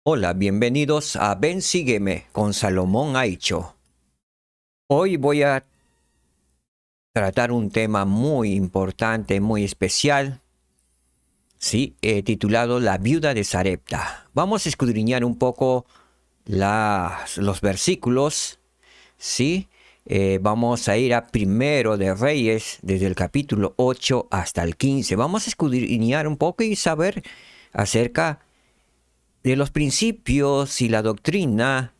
Hola, bienvenidos a Ven Sígueme con Salomón Aicho. Hoy voy a tratar un tema muy importante, muy especial, sí, titulado La viuda de Sarepta. Vamos a escudriñar un poco los versículos, sí. Vamos a ir a Primero de Reyes, desde el capítulo 8 hasta el 15. Vamos a escudriñar un poco y saber acerca de los principios y la doctrina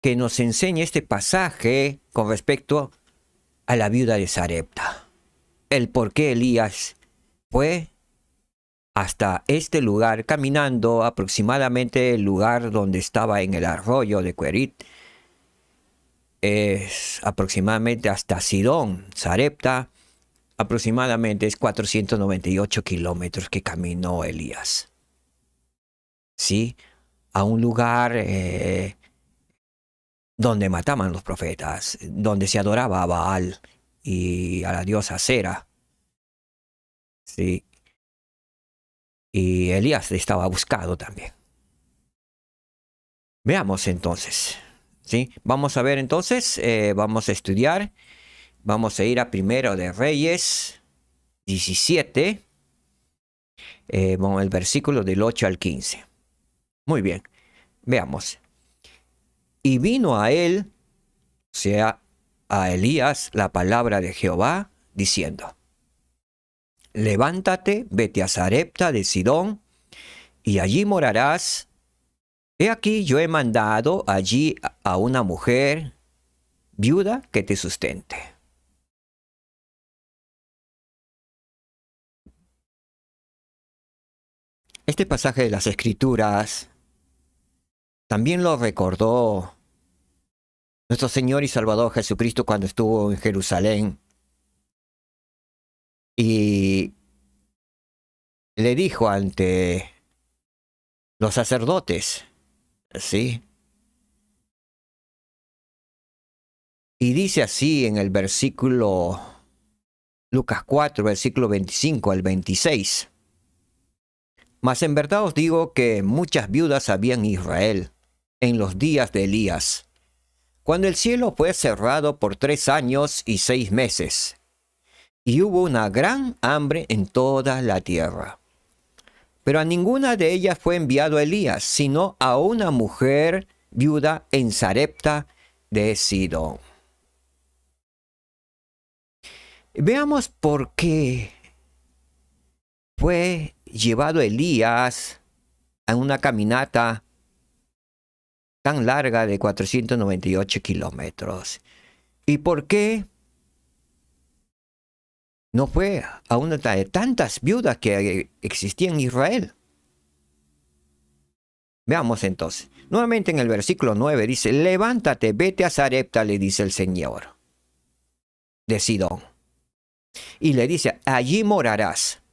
que nos enseña este pasaje con respecto a la viuda de Sarepta. El por qué Elías fue hasta este lugar caminando aproximadamente el lugar donde estaba en el arroyo de Querit. Es aproximadamente hasta Sidón, Sarepta. Aproximadamente es 498 kilómetros que caminó Elías. ¿Sí? A un lugar donde mataban los profetas, donde se adoraba a Baal y a la diosa Sera. Sí. Y Elías estaba buscado también. Veamos entonces. ¿Sí? Vamos a ver entonces, vamos a estudiar. Vamos a ir a Primero de Reyes 17, el versículo del 8 al 15. Muy bien, veamos. Y vino a él, o sea, a Elías, la palabra de Jehová, diciendo: Levántate, vete a Sarepta de Sidón, y allí morarás. He aquí yo he mandado allí a una mujer viuda que te sustente. Este pasaje de las Escrituras también lo recordó nuestro Señor y Salvador Jesucristo cuando estuvo en Jerusalén y le dijo ante los sacerdotes, ¿sí? Y dice así en el versículo Lucas 4, versículo 25 al 26. Mas en verdad os digo que muchas viudas había en Israel en los días de Elías, cuando el cielo fue cerrado por 3 años y 6 meses, y hubo una gran hambre en toda la tierra. Pero a ninguna de ellas fue enviado Elías, sino a una mujer viuda en Sarepta de Sidón. Veamos por qué fue llevado Elías a una caminata tan larga de 498 kilómetros. ¿Y por qué no fue a una de tantas viudas que existían en Israel? Veamos entonces. Nuevamente en el versículo 9 dice: Levántate, vete a Sarepta, le dice el Señor, de Sidón. Y le dice: allí morarás.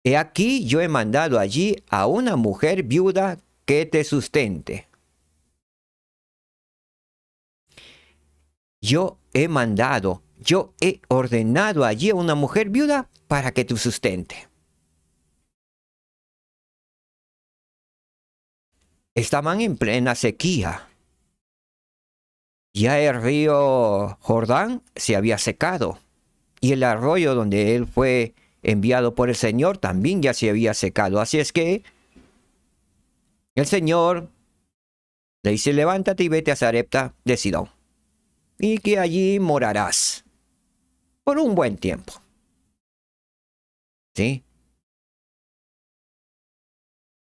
He aquí yo he mandado allí a una mujer viuda que te sustente. Yo he ordenado allí a una mujer viuda para que te sustente. Estaban en plena sequía. Ya el río Jordán se había secado y el arroyo donde él fue enviado por el Señor también ya se había secado. Así es que el Señor le dice: levántate y vete a Sarepta de Sidón, y que allí morarás por un buen tiempo. ¿Sí?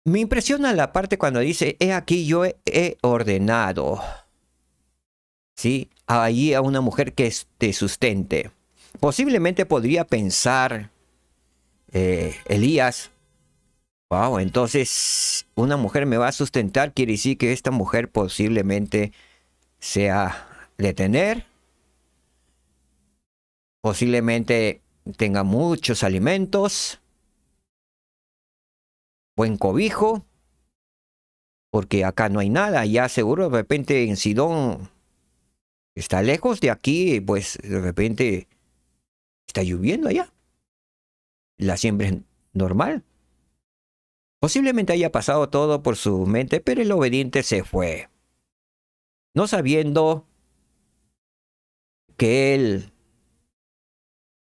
Me impresiona la parte cuando dice: he aquí yo he ordenado, ¿sí?, allí a una mujer que te sustente. Posiblemente podría pensar Elías: wow, entonces una mujer me va a sustentar, quiere decir que esta mujer posiblemente sea de tener, posiblemente tenga muchos alimentos, buen cobijo, porque acá no hay nada. Ya seguro de repente en Sidón está lejos de aquí, pues de repente está lloviendo allá. La siembra es normal. Posiblemente haya pasado todo por su mente, pero el obediente se fue, no sabiendo que él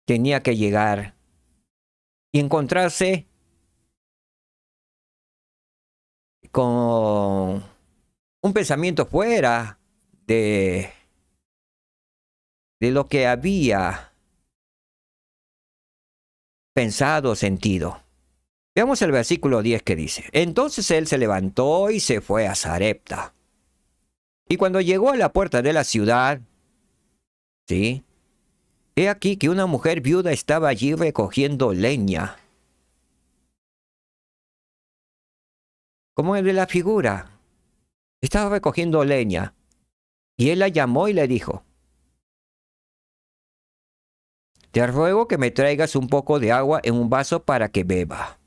tenía que llegar y encontrarse con un pensamiento fuera de, de lo que había pensado, sentido. Veamos el versículo 10 que dice: Entonces él se levantó y se fue a Sarepta. Y cuando llegó a la puerta de la ciudad, ¿sí?, he aquí que una mujer viuda estaba allí recogiendo leña. Como el de la figura, estaba recogiendo leña. Y él la llamó y le dijo: Te ruego que me traigas un poco de agua en un vaso para que beba.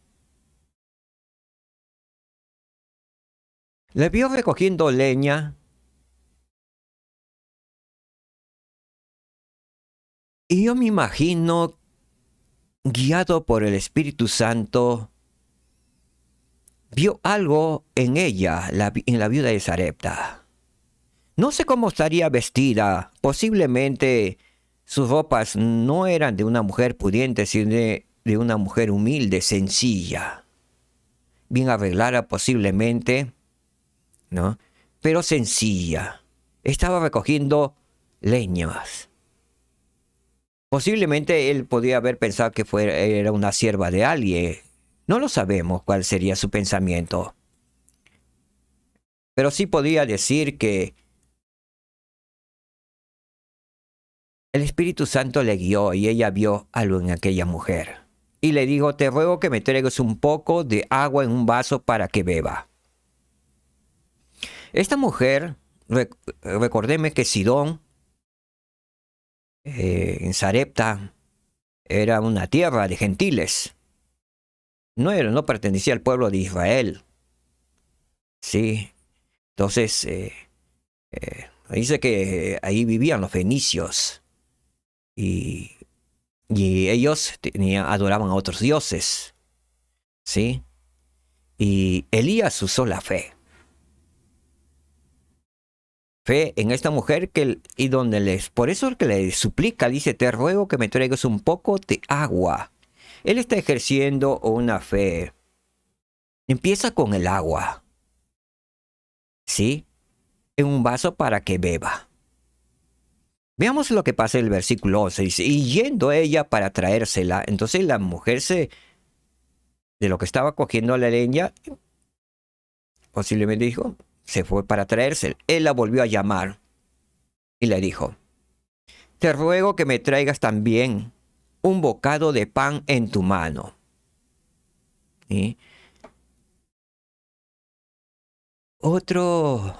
Le vio recogiendo leña y yo me imagino, guiado por el Espíritu Santo, vio algo en ella, en la viuda de Sarepta. No sé cómo estaría vestida. Posiblemente sus ropas no eran de una mujer pudiente, sino de una mujer humilde, sencilla. Bien arreglada posiblemente, ¿no? Pero sencilla. Estaba recogiendo leñas. Posiblemente él podía haber pensado que era una sierva de alguien. No lo sabemos cuál sería su pensamiento. Pero sí podía decir que el Espíritu Santo le guió y ella vio algo en aquella mujer. Y le dijo: Te ruego que me traigas un poco de agua en un vaso para que beba. Esta mujer, recordemos que Sidón, en Sarepta, era una tierra de gentiles. No pertenecía al pueblo de Israel. Sí. Entonces, dice que ahí vivían los fenicios. Y ellos adoraban a otros dioses. ¿Sí? Y Elías usó la fe. Fe en esta mujer por eso que le suplica, dice: Te ruego que me traigas un poco de agua. Él está ejerciendo una fe. Empieza con el agua, ¿sí?, en un vaso para que beba. Veamos lo que pasa en el versículo 11. Dice: Y yendo ella para traérsela, entonces la mujer de lo que estaba cogiendo la leña, posiblemente dijo, se fue para traérsela. Él la volvió a llamar y le dijo: Te ruego que me traigas también un bocado de pan en tu mano. ¿Sí? Otro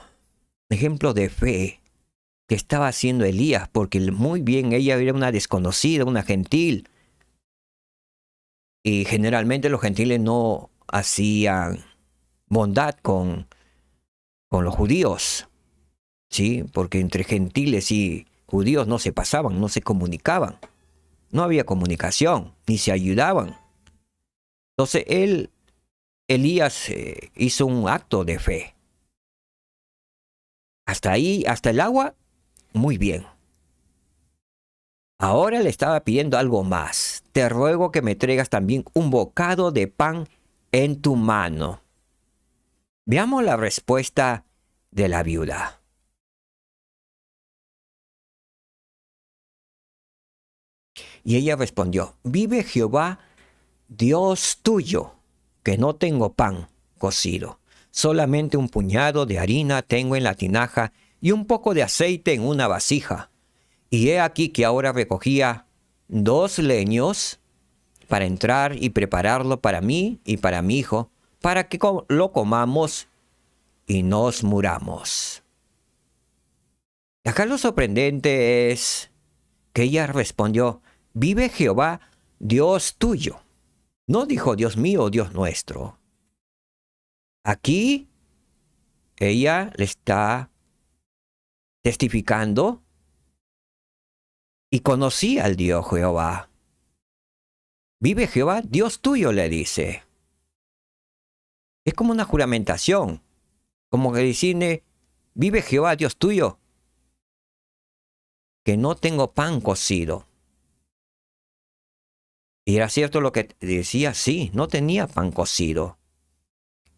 ejemplo de fe que estaba haciendo Elías, porque muy bien ella era una desconocida, una gentil. Y generalmente los gentiles no hacían bondad con los judíos, ¿sí? Porque entre gentiles y judíos no se pasaban, no se comunicaban. No había comunicación, ni se ayudaban. Entonces Elías hizo un acto de fe. Hasta ahí, hasta el agua, muy bien. Ahora le estaba pidiendo algo más. Te ruego que me traigas también un bocado de pan en tu mano. Veamos la respuesta de la viuda. Y ella respondió: Vive Jehová, Dios tuyo, que no tengo pan cocido. Solamente un puñado de harina tengo en la tinaja y un poco de aceite en una vasija. Y he aquí que ahora recogía 2 leños para entrar y prepararlo para mí y para mi hijo, para que lo comamos y nos muramos. Acá lo sorprendente es que ella respondió: Vive Jehová, Dios tuyo. No dijo Dios mío, Dios nuestro. Aquí ella le está testificando y conocía al Dios Jehová. Vive Jehová, Dios tuyo, le dice. Es como una juramentación, como que decirle, vive Jehová, Dios tuyo, que no tengo pan cocido. Y era cierto lo que decía, sí, no tenía pan cocido.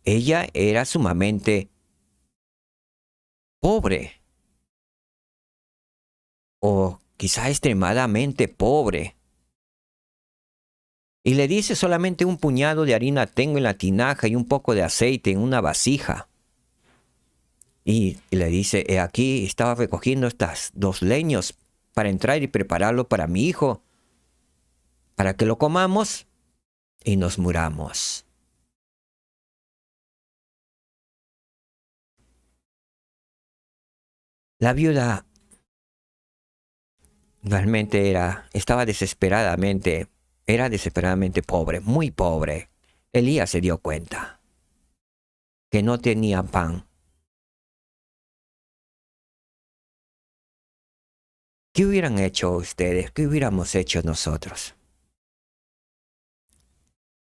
Ella era sumamente pobre, o quizá extremadamente pobre. Y le dice, solamente un puñado de harina tengo en la tinaja y un poco de aceite en una vasija. Y le dice, he aquí, estaba recogiendo estas 2 leños para entrar y prepararlo para mi hijo, para que lo comamos y nos muramos. La viuda realmente estaba desesperadamente, era desesperadamente pobre, muy pobre. Elías se dio cuenta que no tenía pan. ¿Qué hubieran hecho ustedes? ¿Qué hubiéramos hecho nosotros?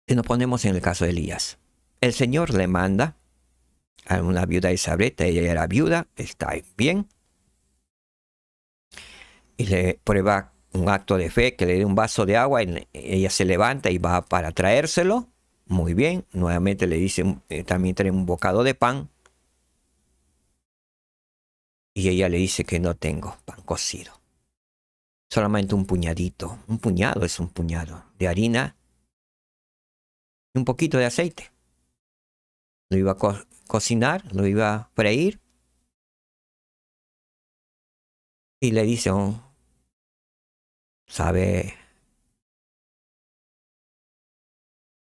Si nos ponemos en el caso de Elías. El Señor le manda a una viuda de Sarepta, ella era viuda, está bien, y le prueba un acto de fe, que le dé un vaso de agua, y ella se levanta y va para traérselo. Muy bien, nuevamente le dice, también trae un bocado de pan, y ella le dice que no tengo pan cocido. Solamente un puñadito, un puñado es un puñado de harina y un poquito de aceite. Lo iba a cocinar, lo iba a freír, y le dice, oh, ¿sabe,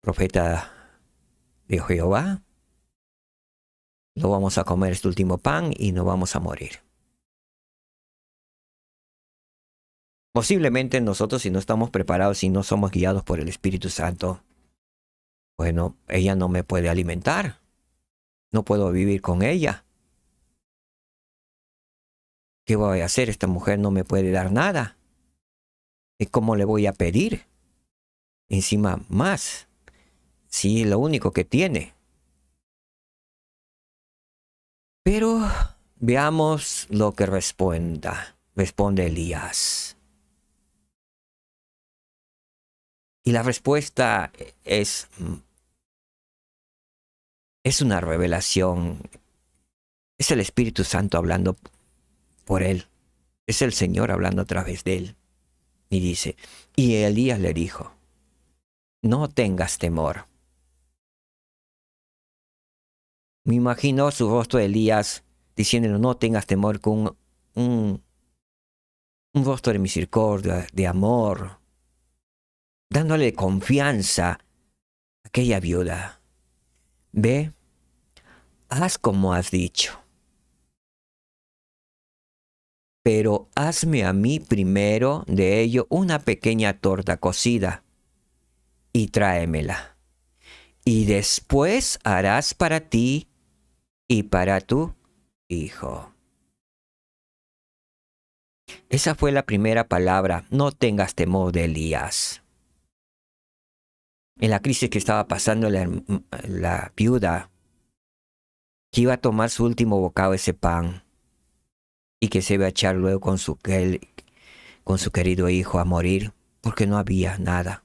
profeta de Jehová? No vamos a comer este último pan y no vamos a morir. Posiblemente nosotros, si no estamos preparados, si no somos guiados por el Espíritu Santo, bueno, ella no me puede alimentar. No puedo vivir con ella. ¿Qué voy a hacer? Esta mujer no me puede dar nada. ¿Y cómo le voy a pedir? Encima más. Sí, lo único que tiene. Pero veamos lo que responde Elías. Y la respuesta es una revelación. Es el Espíritu Santo hablando por él. Es el Señor hablando a través de él. Y dice, y Elías le dijo, no tengas temor. Me imagino su rostro de Elías diciéndole, no tengas temor, con un rostro de misericordia, de amor, dándole confianza a aquella viuda. Ve, haz como has dicho, pero hazme a mí primero de ello una pequeña torta cocida y tráemela. Y después harás para ti y para tu hijo. Esa fue la primera palabra, no tengas temor, de Elías. En la crisis que estaba pasando la viuda, que iba a tomar su último bocado de ese pan y que se iba a echar luego con su querido hijo a morir, porque no había nada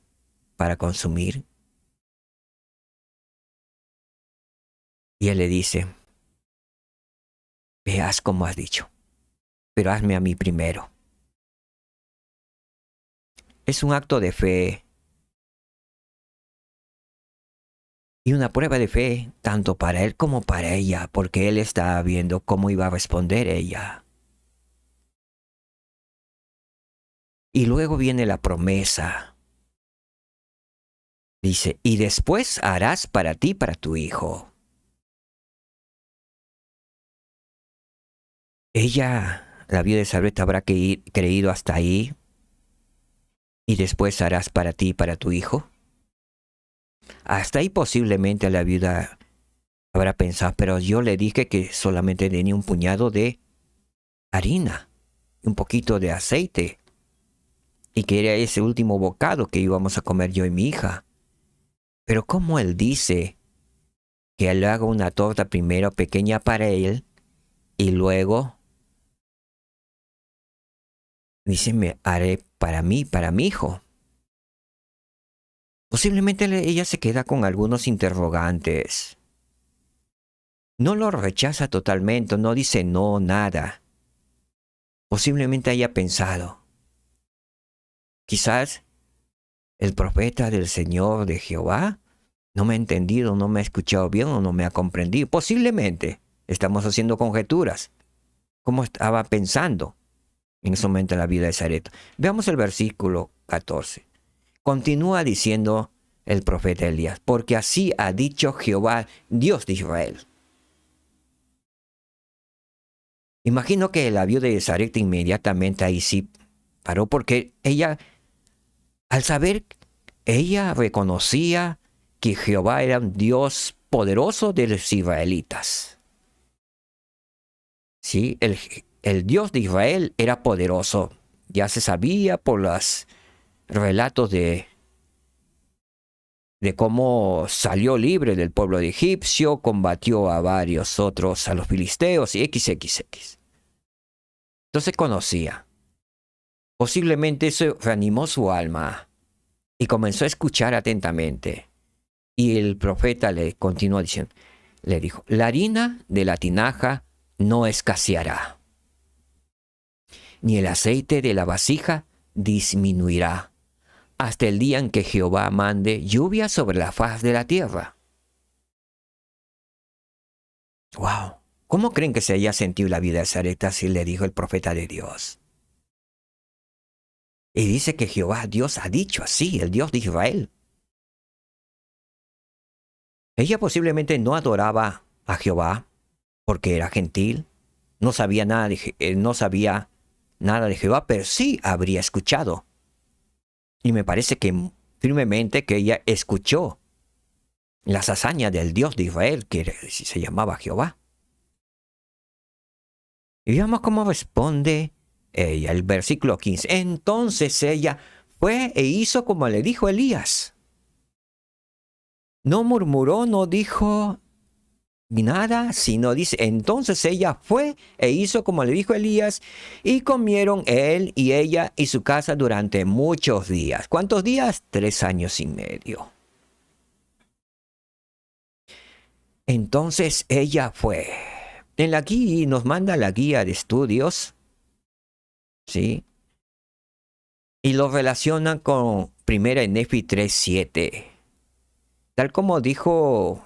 para consumir. Y él le dice, veas como has dicho, pero hazme a mí primero. Es un acto de fe y una prueba de fe tanto para él como para ella, porque él estaba viendo cómo iba a responder ella. Y luego viene la promesa. Dice, y después harás para ti, para tu hijo. Ella, la viuda de Sarepta, habrá creído hasta ahí. Y después harás para ti, para tu hijo. Hasta ahí posiblemente la viuda habrá pensado, pero yo le dije que solamente tenía un puñado de harina, un poquito de aceite, y que era ese último bocado que íbamos a comer yo y mi hija. Pero como él dice que él haga una torta primero pequeña para él y luego dice, me haré para mi hijo. Posiblemente ella se queda con algunos interrogantes. No lo rechaza totalmente, no dice no, nada. Posiblemente haya pensado, quizás el profeta del Señor de Jehová no me ha entendido, no me ha escuchado bien o no me ha comprendido. Posiblemente estamos haciendo conjeturas. ¿Cómo estaba pensando en ese momento en la vida de Sarepta? Veamos el versículo 14. Continúa diciendo el profeta Elías, porque así ha dicho Jehová, Dios de Israel. Imagino que la viuda de Sarepta inmediatamente ahí sí paró, porque ella, al saber, ella reconocía que Jehová era un Dios poderoso de los israelitas. Sí, el Dios de Israel era poderoso. Ya se sabía por los relatos de cómo salió libre del pueblo de egipcio, combatió a varios otros, a los filisteos y XXX. Entonces conocía. Posiblemente eso reanimó su alma y comenzó a escuchar atentamente. Y el profeta le continuó diciendo, le dijo, la harina de la tinaja no escaseará, ni el aceite de la vasija disminuirá, hasta el día en que Jehová mande lluvia sobre la faz de la tierra. ¡Wow! ¿Cómo creen que se haya sentido la vida de Sarepta si le dijo el profeta de Dios? Y dice que Jehová Dios ha dicho así, el Dios de Israel. Ella posiblemente no adoraba a Jehová porque era gentil, no sabía nada de Jehová, pero sí habría escuchado. Y me parece que firmemente que ella escuchó las hazañas del Dios de Israel, que se llamaba Jehová. Y veamos cómo responde ella, el versículo 15. Entonces ella fue e hizo como le dijo Elías. No murmuró, no dijo nada, sino dice, entonces ella fue e hizo como le dijo Elías, y comieron él y ella y su casa durante muchos días. ¿Cuántos días? 3 años y medio. Entonces ella fue. En la guía nos manda la guía de estudios, ¿sí? Y lo relaciona con 1 Nefi 3:7. Tal como dijo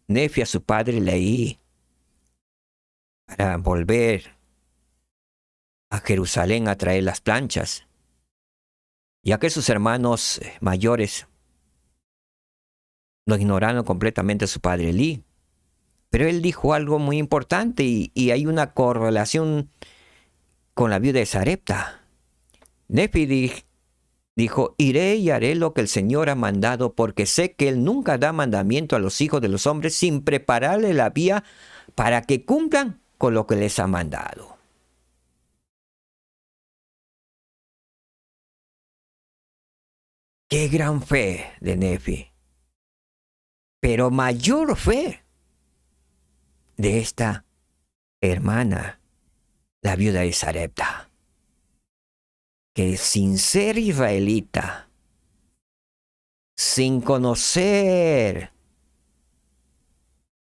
Nefi a su padre Leí, para volver a Jerusalén a traer las planchas, ya que sus hermanos mayores lo ignoraron completamente a su padre Elí. Pero él dijo algo muy importante y hay una correlación con la viuda de Sarepta. Nefi dijo, iré y haré lo que el Señor ha mandado, porque sé que Él nunca da mandamiento a los hijos de los hombres sin prepararle la vía para que cumplan con lo que les ha mandado. ¡Qué gran fe de Nefi! Pero mayor fe de esta hermana, la viuda de Sarepta, que sin ser israelita, sin conocer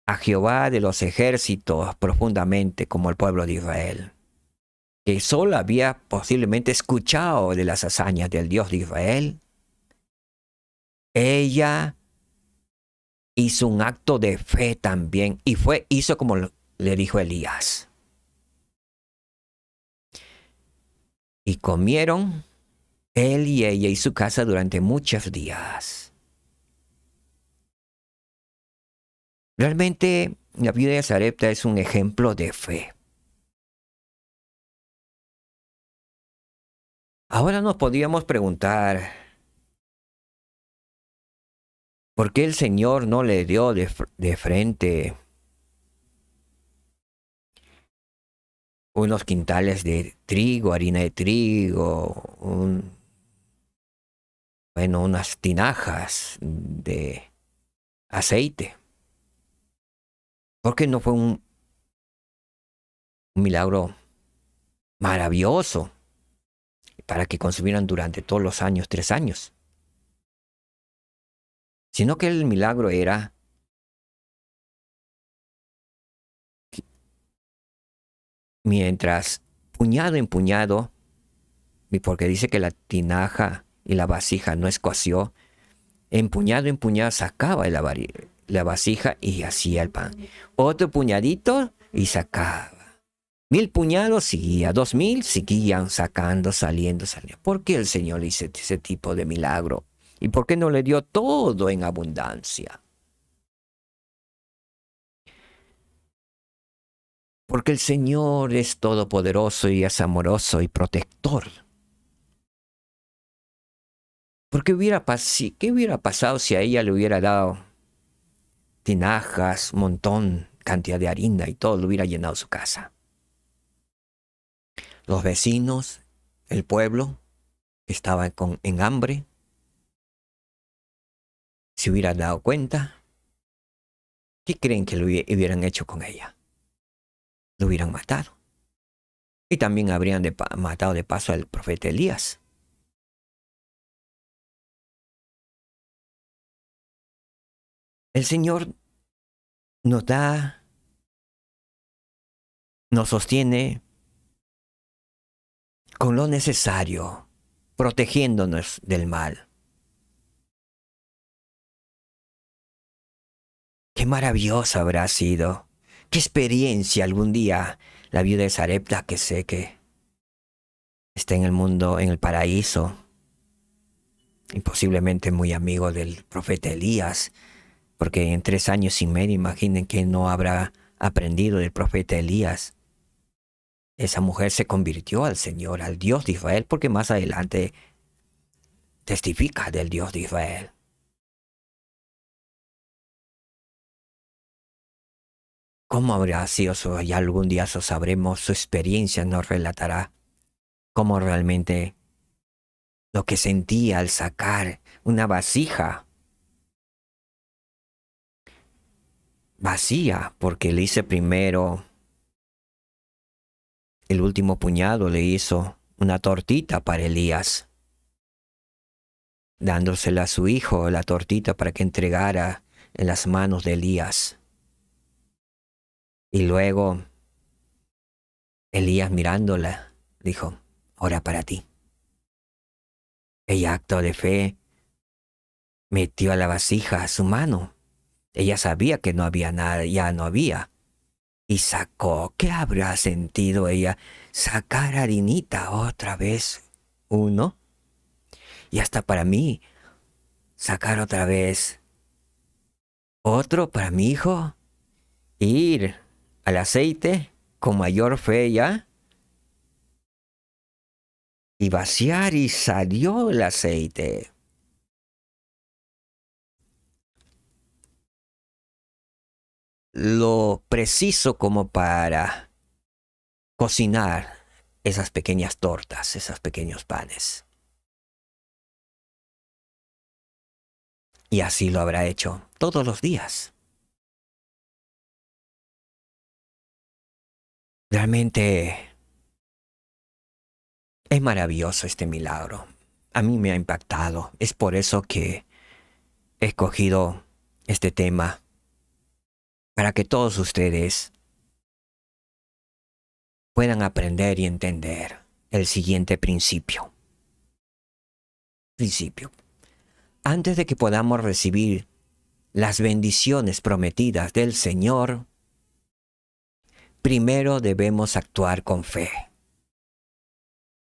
a Jehová de los ejércitos profundamente como el pueblo de Israel, que solo había posiblemente escuchado de las hazañas del Dios de Israel, ella hizo un acto de fe también y hizo como le dijo Elías. Y comieron él y ella y su casa durante muchos días. Realmente la viuda de Sarepta es un ejemplo de fe. Ahora nos podríamos preguntar, ¿por qué el Señor no le dio de frente unos quintales de trigo, harina de trigo, unas tinajas de aceite? Porque no fue un milagro maravilloso para que consumieran durante todos los años, 3 años. Sino que el milagro era que mientras puñado en puñado, y porque dice que la tinaja y la vasija no escoció, en puñado sacaba la vasija y hacía el pan. Otro puñadito y sacaba. 1000 puñados seguía, 2000 seguían sacando, saliendo. ¿Por qué el Señor hizo ese tipo de milagro? ¿Y por qué no le dio todo en abundancia? Porque el Señor es todopoderoso y es amoroso y protector. Porque ¿qué hubiera pasado si a ella le hubiera dado tinajas, un montón, cantidad de harina y todo, le hubiera llenado su casa? Los vecinos, el pueblo, estaban en hambre. Se hubieran dado cuenta, ¿qué creen que lo hubieran hecho con ella? Lo hubieran matado. Y también habrían matado de paso al profeta Elías. El Señor nos da, nos sostiene con lo necesario, protegiéndonos del mal. Qué maravillosa habrá sido. Qué experiencia algún día la viuda de Sarepta, que sé que está en el mundo, en el paraíso, y posiblemente muy amigo del profeta Elías, porque en 3 años y medio, imaginen que no habrá aprendido del profeta Elías. Esa mujer se convirtió al Señor, al Dios de Israel, porque más adelante testifica del Dios de Israel. ¿Cómo habrá sido eso? Ya algún día eso sabremos, su experiencia nos relatará cómo realmente lo que sentía al sacar una vasija vacía, porque le hice primero el último puñado, le hizo una tortita para Elías, dándosela a su hijo, la tortita para que entregara en las manos de Elías. Y luego Elías mirándola, dijo, ora para ti. Ella, acto de fe, metió a la vasija a su mano. Ella sabía que no había nada, ya no había. Y sacó, ¿qué habrá sentido ella? Sacar harinita otra vez, uno. Y hasta para mí, sacar otra vez otro para mi hijo. Ir al aceite con mayor fe ya. Y vaciar y salió el aceite. Lo preciso como para cocinar esas pequeñas tortas, esos pequeños panes. Y así lo habrá hecho todos los días. Realmente es maravilloso este milagro. A mí me ha impactado. Es por eso que he escogido este tema, para que todos ustedes puedan aprender y entender el siguiente principio. Antes de que podamos recibir las bendiciones prometidas del Señor, primero debemos actuar con fe.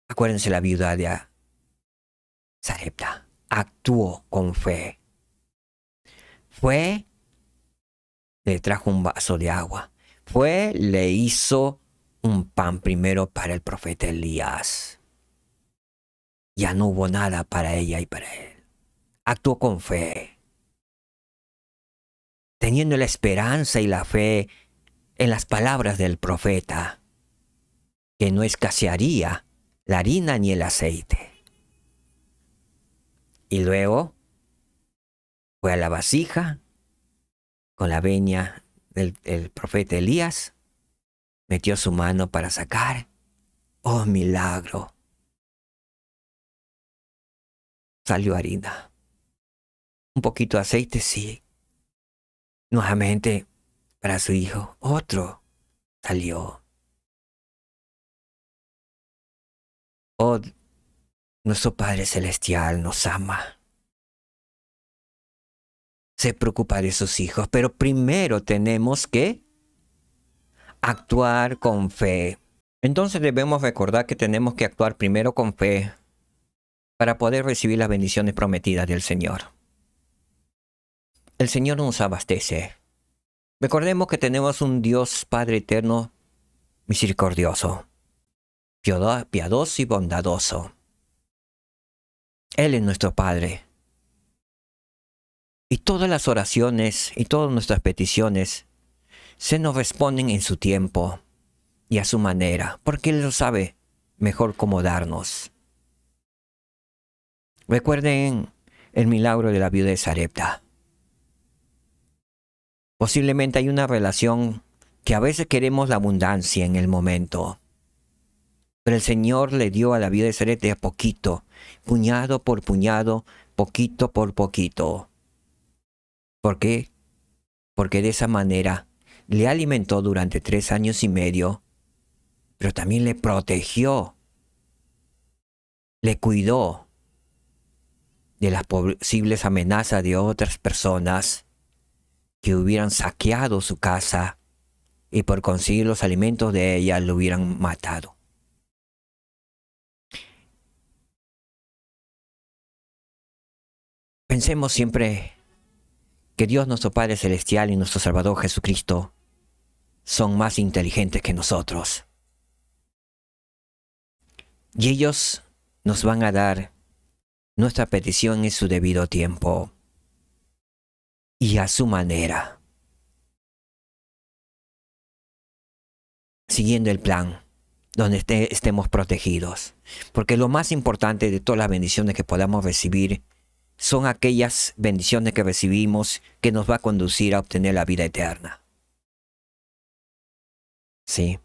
Acuérdense, la viuda de Sarepta actuó con fe. Fue, le trajo un vaso de agua. Fue, le hizo un pan primero para el profeta Elías. Ya no hubo nada para ella y para él. Actuó con fe, teniendo la esperanza y la fe en las palabras del profeta, que no escasearía la harina ni el aceite. Y luego fue a la vasija con la venia el profeta Elías metió su mano para sacar. ¡Oh, milagro! Salió harina. Un poquito de aceite, sí. Nuevamente para su hijo. Otro salió. Oh, nuestro Padre Celestial nos ama. Se preocupa de sus hijos, pero primero tenemos que actuar con fe. Entonces debemos recordar que tenemos que actuar primero con fe para poder recibir las bendiciones prometidas del Señor. El Señor nos abastece. Recordemos que tenemos un Dios Padre eterno, misericordioso, piadoso y bondadoso. Él es nuestro Padre. Y todas las oraciones y todas nuestras peticiones se nos responden en su tiempo y a su manera, porque Él lo sabe mejor cómo darnos. Recuerden el milagro de la viuda de Sarepta. Posiblemente hay una relación que a veces queremos la abundancia en el momento, pero el Señor le dio a la viuda de Sarepta poquito, puñado por puñado, poquito por poquito. ¿Por qué? Porque de esa manera le alimentó durante 3 años y medio, pero también le protegió, le cuidó de las posibles amenazas de otras personas que hubieran saqueado su casa y por conseguir los alimentos de ella lo hubieran matado. Pensemos siempre que Dios nuestro Padre Celestial y nuestro Salvador Jesucristo son más inteligentes que nosotros. Y ellos nos van a dar nuestra petición en su debido tiempo y a su manera, siguiendo el plan donde estemos protegidos. Porque lo más importante de todas las bendiciones que podamos recibir son aquellas bendiciones que recibimos que nos va a conducir a obtener la vida eterna. Sí.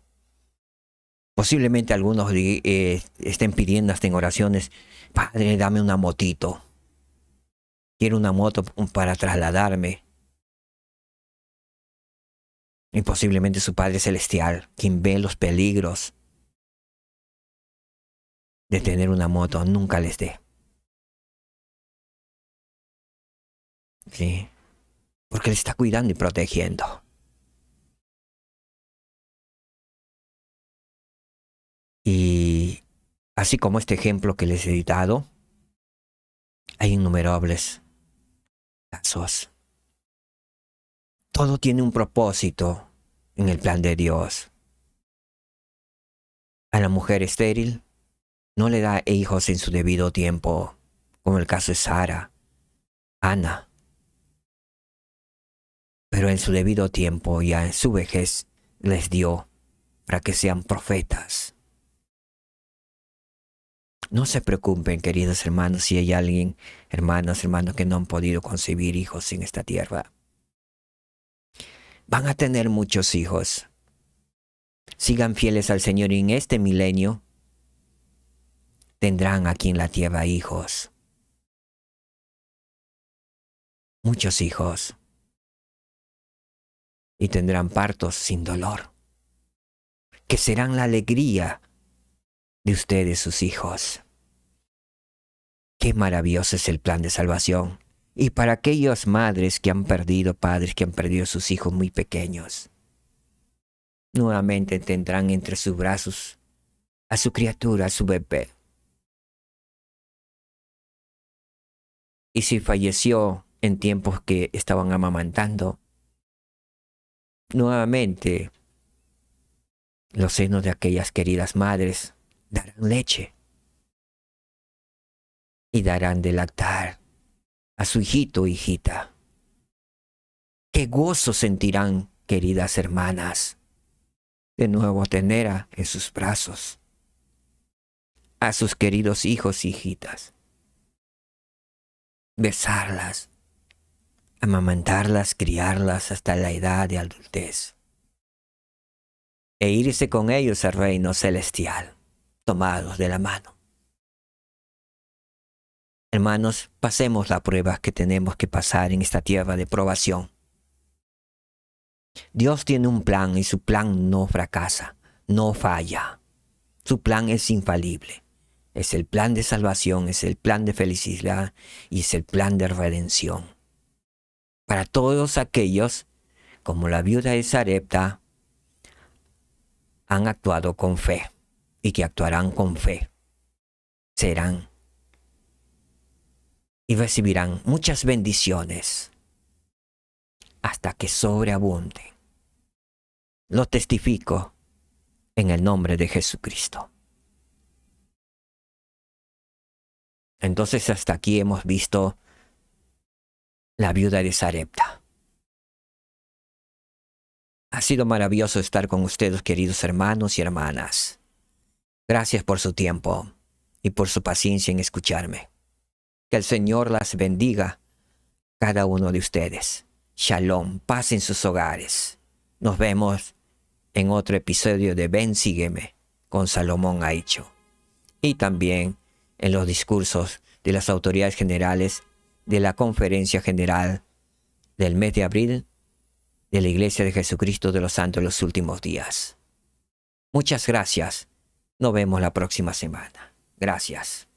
Posiblemente algunos estén pidiendo hasta en oraciones: Padre, dame una motito. Quiero una moto para trasladarme. Y posiblemente su Padre Celestial, quien ve los peligros de tener una moto, nunca les dé. Sí. Porque Él está cuidando y protegiendo. Y así como este ejemplo que les he dado, hay innumerables casos. Todo tiene un propósito en el plan de Dios. A la mujer estéril no le da hijos en su debido tiempo, como el caso de Sara, Ana. Pero en su debido tiempo, ya en su vejez, les dio para que sean profetas. No se preocupen, queridos hermanos, si hay alguien, hermanos, que no han podido concebir hijos en esta tierra. Van a tener muchos hijos. Sigan fieles al Señor y en este milenio tendrán aquí en la tierra hijos. Muchos hijos. Y tendrán partos sin dolor, que serán la alegría de ustedes, sus hijos. Qué maravilloso es el plan de salvación. Y para aquellas madres que han perdido padres, que han perdido sus hijos muy pequeños, nuevamente tendrán entre sus brazos a su criatura, a su bebé. Y si falleció en tiempos que estaban amamantando, nuevamente los senos de aquellas queridas madres darán leche y darán de lactar a su hijito o hijita. Qué gozo sentirán, queridas hermanas, de nuevo tener en sus brazos a sus queridos hijos y hijitas. Besarlas, amamantarlas, criarlas hasta la edad de adultez, e irse con ellos al reino celestial, tomados de la mano. Hermanos, pasemos las pruebas que tenemos que pasar en esta tierra de probación. Dios tiene un plan y su plan no fracasa, no falla. Su plan es infalible. Es el plan de salvación, es el plan de felicidad y es el plan de redención. Para todos aquellos, como la viuda de Sarepta, han actuado con fe y que actuarán con fe, serán y recibirán muchas bendiciones hasta que sobreabunden. Lo testifico en el nombre de Jesucristo. Entonces hasta aquí hemos visto la viuda de Sarepta. Ha sido maravilloso estar con ustedes, queridos hermanos y hermanas. Gracias por su tiempo y por su paciencia en escucharme. Que el Señor las bendiga, cada uno de ustedes. Shalom, paz en sus hogares. Nos vemos en otro episodio de Ven, sígueme con Salomón Aicho. Y también en los discursos de las autoridades generales de la Conferencia General del mes de abril de la Iglesia de Jesucristo de los Santos de los Últimos Días. Muchas gracias. Nos vemos la próxima semana. Gracias.